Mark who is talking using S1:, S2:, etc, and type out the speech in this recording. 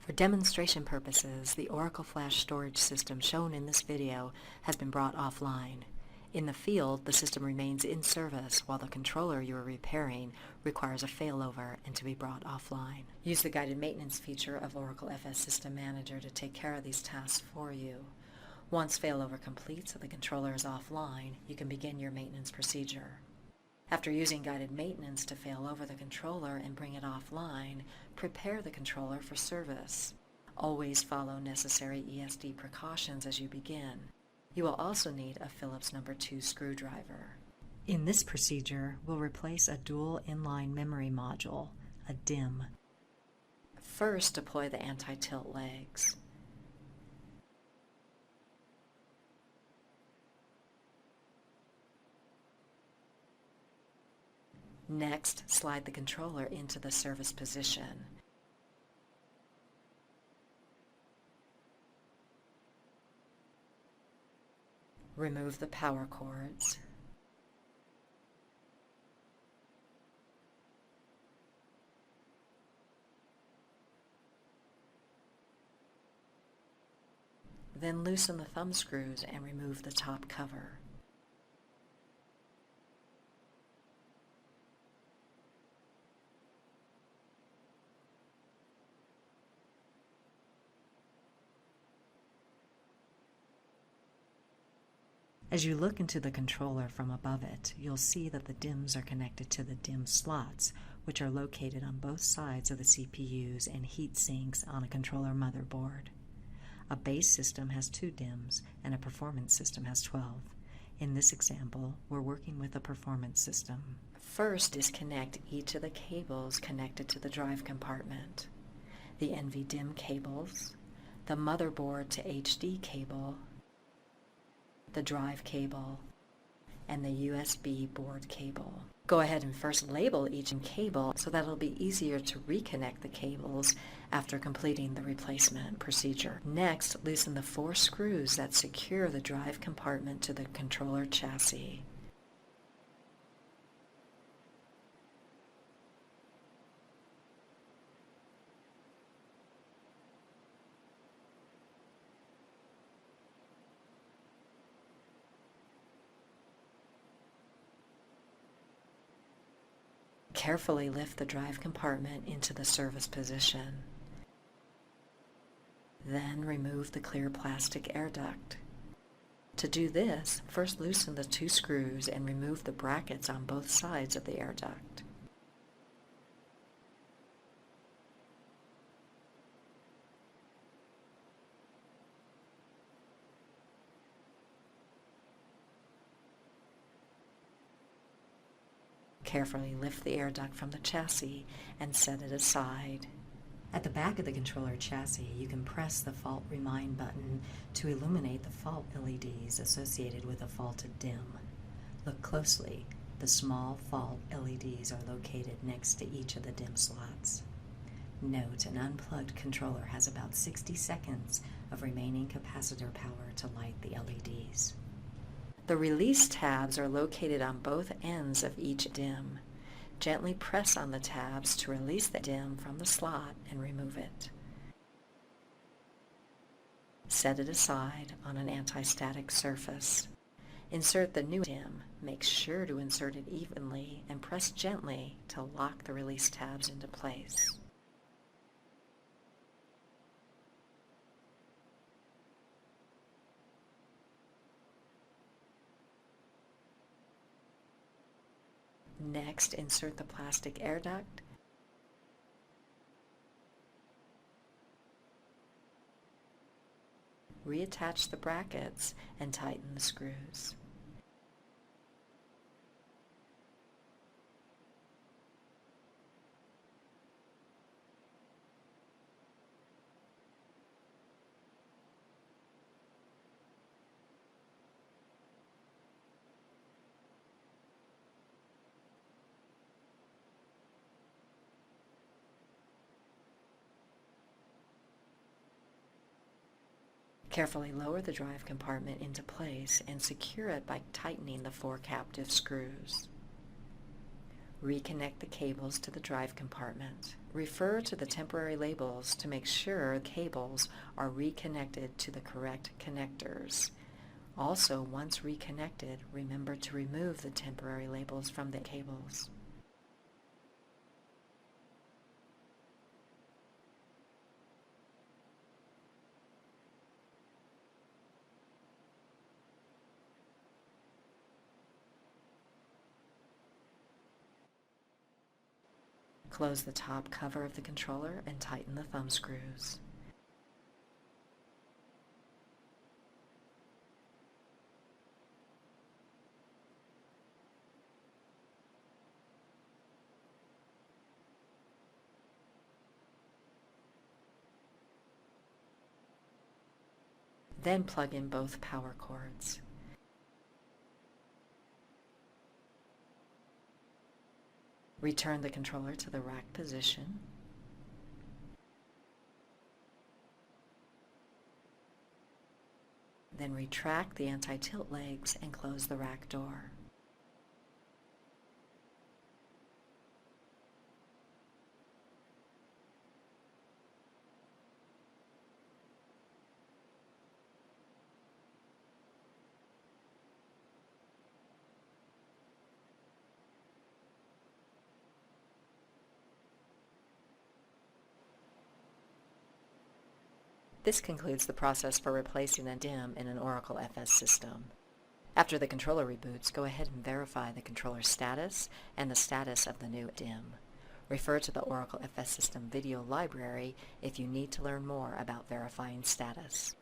S1: For demonstration purposes, the Oracle Flash storage system shown in this video has been brought offline. In the field, the system remains in service while the controller you are repairing requires a failover and to be brought offline. Use the guided maintenance feature of Oracle FS System Manager to take care of these tasks for you. Once failover completes and the controller is offline, you can begin your maintenance procedure. After using guided maintenance to fail over the controller and bring it offline, prepare the controller for service. Always follow necessary ESD precautions as you begin. You will also need a Phillips No. 2 screwdriver. In this procedure, we'll replace a dual inline memory module, a DIMM. First, deploy the anti-tilt legs. Next, slide the controller into the service position. Remove the power cords. Then loosen the thumb screws and remove the top cover. As you look into the controller from above it, you'll see that the DIMMs are connected to the DIMM slots, which are located on both sides of the CPUs and heat sinks on a controller motherboard. A base system has 2 DIMMs and a performance system has 12. In this example, we're working with a performance system. First, disconnect each of the cables connected to the drive compartment. The NVDIMM cables, the motherboard to HD cable, the drive cable, and the USB board cable. Go ahead and first label each cable so that it'll be easier to reconnect the cables after completing the replacement procedure. Next, loosen the 4 screws that secure the drive compartment to the controller chassis. Carefully lift the drive compartment into the service position. Then remove the clear plastic air duct. To do this, first loosen the 2 screws and remove the brackets on both sides of the air duct. Carefully lift the air duct from the chassis and set it aside. At the back of the controller chassis, you can press the Fault Remind button to illuminate the fault LEDs associated with a faulted DIMM. Look closely. The small fault LEDs are located next to each of the DIMM slots. Note, an unplugged controller has about 60 seconds of remaining capacitor power to light the LEDs. The release tabs are located on both ends of each DIMM. Gently press on the tabs to release the DIMM from the slot and remove it. Set it aside on an anti-static surface. Insert the new DIMM. Make sure to insert it evenly and press gently to lock the release tabs into place. Next, insert the plastic air duct. Reattach the brackets and tighten the screws. Carefully lower the drive compartment into place and secure it by tightening the 4 captive screws. Reconnect the cables to the drive compartment. Refer to the temporary labels to make sure cables are reconnected to the correct connectors. Also, once reconnected, remember to remove the temporary labels from the cables. Close the top cover of the controller and tighten the thumb screws. Then plug in both power cords. Return the controller to the rack position. Then retract the anti-tilt legs and close the rack door. This concludes the process for replacing a DIMM in an Oracle FS system. After the controller reboots, go ahead and verify the controller status and the status of the new DIMM. Refer to the Oracle FS System video library if you need to learn more about verifying status.